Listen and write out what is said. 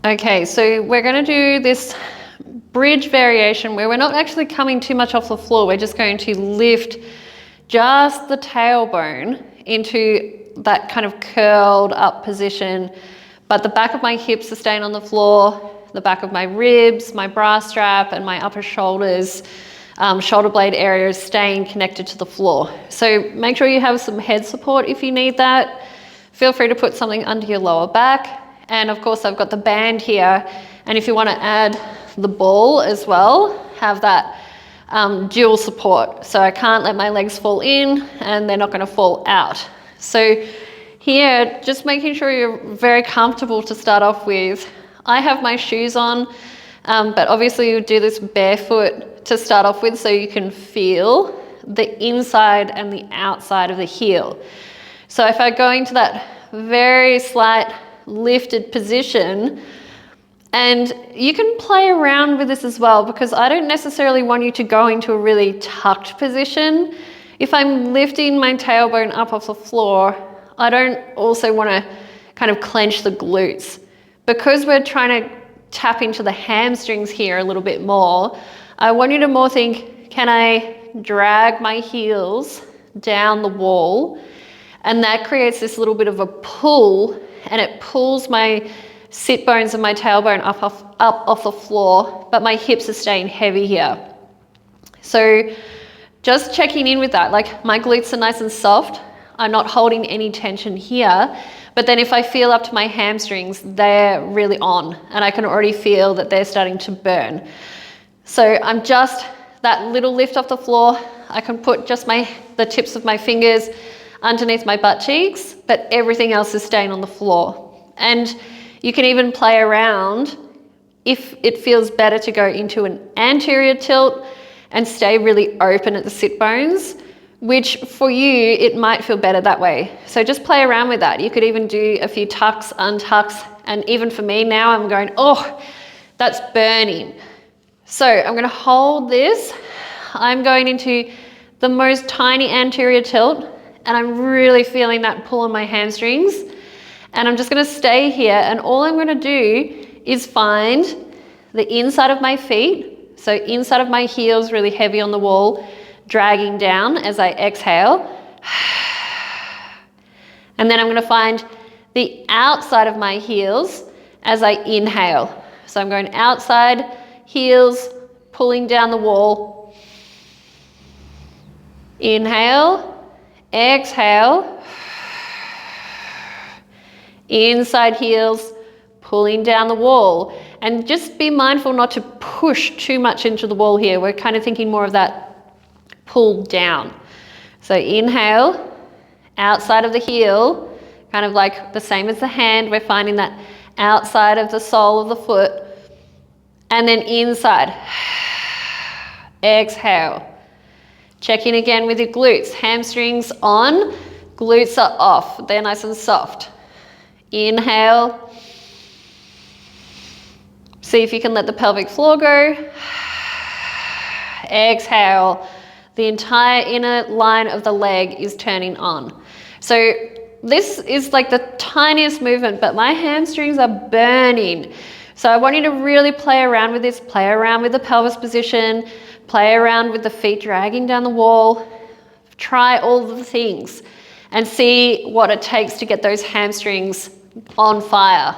Okay, so we're going to do this bridge variation where we're not actually coming too much off the floor. We're just going to lift just the tailbone into that kind of curled up position, but the back of my hips are staying on the floor, the back of my ribs, my bra strap, and my upper shoulders, shoulder blade area is staying connected to the floor. So make sure you have some head support if you need that. Feel free to put something under your lower back. And of course I've got the band here. And if you want to add the ball as well, have that dual support. So I can't let my legs fall in and they're not going to fall out. So here, just making sure you're very comfortable to start off with. I have my shoes on, but obviously you do this barefoot to start off with so you can feel the inside and the outside of the heel. So if I go into that very slight lifted position, and you can play around with this as well, because I don't necessarily want you to go into a really tucked position. If I'm lifting my tailbone up off the floor, I don't also want to kind of clench the glutes. Because we're trying to tap into the hamstrings here a little bit more, I want you to more think, can I drag my heels down the wall? And that creates this little bit of a pull, and it pulls my sit bones and my tailbone up off the floor, but my hips are staying heavy here. So just checking in with that, like my glutes are nice and soft. I'm not holding any tension here, but then if I feel up to my hamstrings, they're really on, and I can already feel that they're starting to burn. So I'm just that little lift off the floor. I can put just the tips of my fingers underneath my butt cheeks, but everything else is staying on the floor. And you can even play around if it feels better to go into an anterior tilt and stay really open at the sit bones, which for you, it might feel better that way. So just play around with that. You could even do a few tucks, untucks, and even for me now, I'm going, oh, that's burning. So I'm gonna hold this. I'm going into the most tiny anterior tilt, and I'm really feeling that pull on my hamstrings. And I'm just gonna stay here, and all I'm gonna do is find the inside of my feet, so inside of my heels really heavy on the wall, dragging down as I exhale. And then I'm gonna find the outside of my heels as I inhale. So I'm going outside, heels, pulling down the wall. Inhale, exhale. Inside heels, pulling down the wall. And just be mindful not to push too much into the wall here. We're kind of thinking more of that pull down. So inhale, outside of the heel, kind of like the same as the hand. We're finding that outside of the sole of the foot. And then inside. Exhale. Check in again with your glutes. Hamstrings on, glutes are off. They're nice and soft. Inhale. See if you can let the pelvic floor go. Exhale. The entire inner line of the leg is turning on. So this is like the tiniest movement, but my hamstrings are burning. So I want you to really play around with this, play around with the pelvis position, play around with the feet dragging down the wall. Try all the things and see what it takes to get those hamstrings on fire.